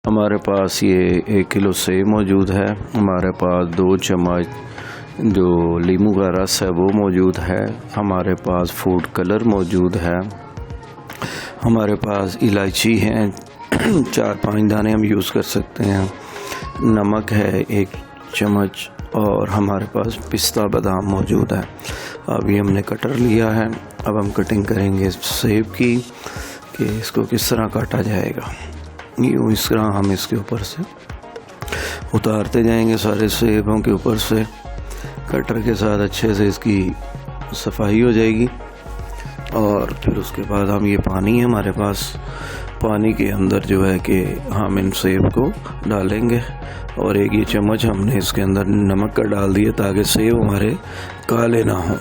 हमारे पास ये 1 किलो सेब मौजूद है। हमारे पास 2 चम्मच जो लीमू का रस है वो मौजूद है। हमारे पास फूड कलर मौजूद है। हमारे पास इलायची है 4-5 दाने हम यूज़ कर सकते हैं। नमक है 1 चम्मच और हमारे पास पिस्ता बादाम मौजूद है। अभी हमने कटर लिया है। अब हम कटिंग करेंगे सेब की कि इसको किस तरह काटा जाएगा। यूँ इस तरह हम इसके ऊपर से उतारते जाएंगे सारे सेबों के ऊपर से। कटर के साथ अच्छे से इसकी सफाई हो जाएगी और फिर उसके बाद हम ये पानी है हमारे पास, पानी के अंदर जो है कि हम इन सेब को डालेंगे और 1 ये चम्मच हमने इसके अंदर नमक का डाल दिया ताकि सेब हमारे काले ना हो।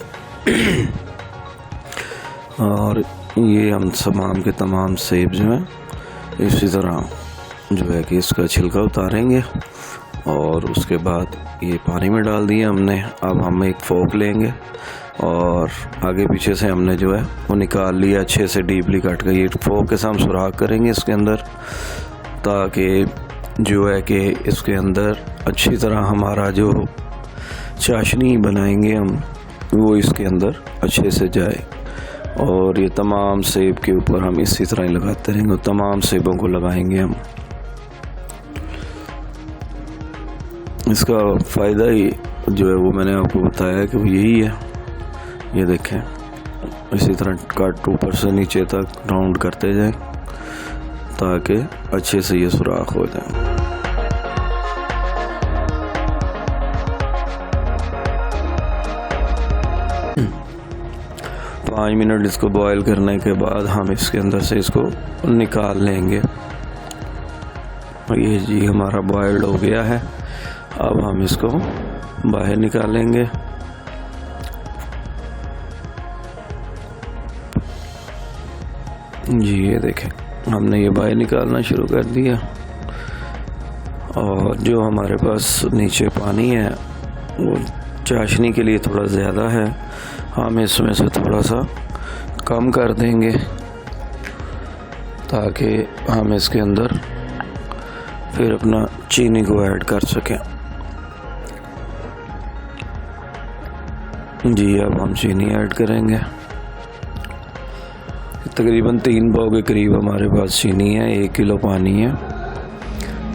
और ये हम तमाम के तमाम सेब जो हैं इसी तरह जो है कि इसका छिलका उतारेंगे और उसके बाद ये पानी में डाल दिया हमने। अब हम एक फोक लेंगे और आगे पीछे से हमने जो है वो निकाल लिया अच्छे से डीपली काट कर। ये फोक के साथ हम सुराख करेंगे इसके अंदर ताकि जो है कि इसके अंदर अच्छी तरह हमारा जो चाशनी बनाएंगे हम वो इसके अंदर अच्छे से जाए। और ये तमाम सेब के ऊपर हम इसी तरह ही लगाते रहेंगे, तमाम सेबों को लगाएंगे हम। इसका फ़ायदा ही जो है वो मैंने आपको बताया कि वो यही है। ये देखें इसी तरह काट ऊपर से नीचे तक राउंड करते जाएं ताकि अच्छे से ये सुराख हो जाए। 5 मिनट इसको बॉईल करने के बाद हम इसके अंदर से इसको निकाल लेंगे। ये जी हमारा बॉइल्ड हो गया है। अब हम इसको बाहर निकालेंगे। जी ये देखें हमने ये बाहर निकालना शुरू कर दिया और जो हमारे पास नीचे पानी है वो चाशनी के लिए थोड़ा ज़्यादा है, हम इसमें से थोड़ा सा कम कर देंगे ताकि हम इसके अंदर फिर अपना चीनी को ऐड कर सकें। जी अब हम चीनी ऐड करेंगे। तकरीबन 3 पाव के करीब हमारे पास चीनी है। 1 किलो पानी है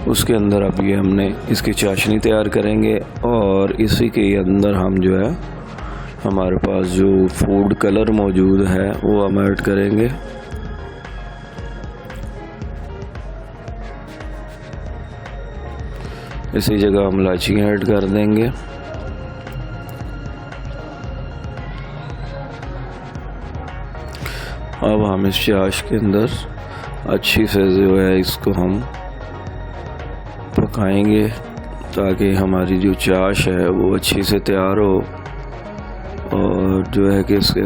उसके अंदर अब ये हमने इसकी चाशनी तैयार करेंगे और इसी के अंदर हम जो है हमारे पास जो फूड कलर मौजूद है वो हम ऐड करेंगे। इसी जगह हम इलायची ऐड कर देंगे। अब हम इस चाश के अंदर अच्छी से जो है इसको हम पकाएंगे ताकि हमारी जो चाश है वो अच्छी से तैयार हो। और जो है कि इसके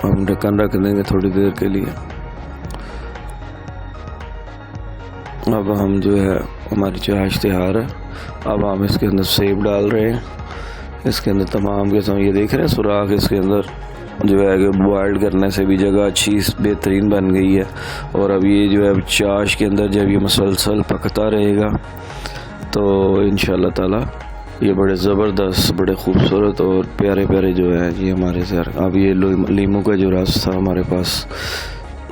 हम ढक्कन रख देंगे थोड़ी देर के लिए। अब हम जो है हमारी चाश तैयार है। अब हम इसके अंदर सेब डाल रहे हैं। इसके अंदर तमाम के ये देख रहे हैं सुराख इसके अंदर जो है कि बॉइल्ड करने से भी जगह अच्छी बेहतरीन बन गई है। और अब ये जो है चाश के अंदर जब ये मुसलसल पकता रहेगा तो इंशाल्लाह ताला ये बड़े ज़बरदस्त बड़े खूबसूरत और प्यारे प्यारे जो है ये हमारे से। अब ये लीमू का जो रस था हमारे पास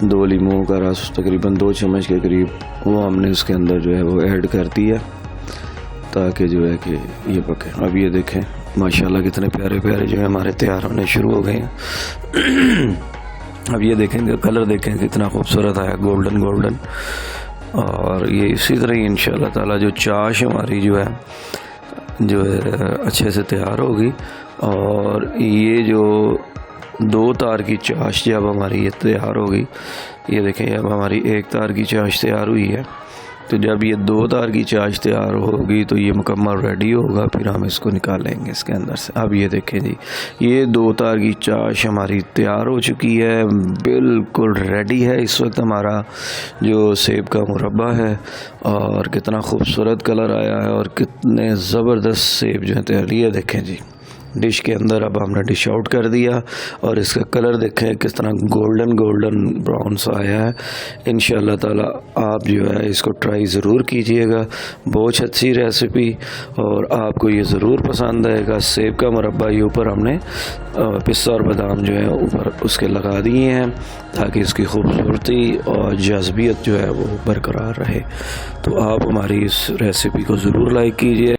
2 लीमू का रस तकरीबन 2 चम्मच के करीब वो हमने इसके अंदर जो है वो ऐड कर दिया ताकि जो है कि ये पके। अब ये देखें माशाल्लाह कितने प्यारे प्यारे जो है हमारे तैयार होने शुरू हो गए हैं। अब ये देखेंगे कलर देखें कितना खूबसूरत आया गोल्डन गोल्डन। और ये इसी तरह ही इंशाल्लाह ताला जो चाश हमारी जो है अच्छे से तैयार होगी। और ये जो 2 तार की चाश जब हमारी ये तैयार होगी, ये देखें अब हमारी 1 तार की चाश तैयार हुई है। तो जब ये 2 तार की चाश तैयार होगी तो ये मुकम्मल रेडी होगा, फिर हम इसको निकालेंगे इसके अंदर से। अब ये देखें जी ये 2 तार की चाश हमारी तैयार हो चुकी है, बिल्कुल रेडी है। इस वक्त हमारा जो सेब का मुरब्बा है और कितना खूबसूरत कलर आया है और कितने ज़बरदस्त सेब जो है तैयार। ये देखें जी डिश के अंदर अब हमने डिश आउट कर दिया और इसका कलर देखें किस तरह गोल्डन ब्राउन सा आया है। इंशाल्लाह ताला आप जो है इसको ट्राई ज़रूर कीजिएगा, बहुत अच्छी रेसिपी और आपको ये ज़रूर पसंद आएगा। सेब का मुरब्बा ये ऊपर हमने पिस्ता और बादाम जो है ऊपर उसके लगा दिए हैं ताकि इसकी खूबसूरती और जज़बियत जो है वो बरकरार रहे। तो आप हमारी इस रेसिपी को ज़रूर लाइक कीजिए।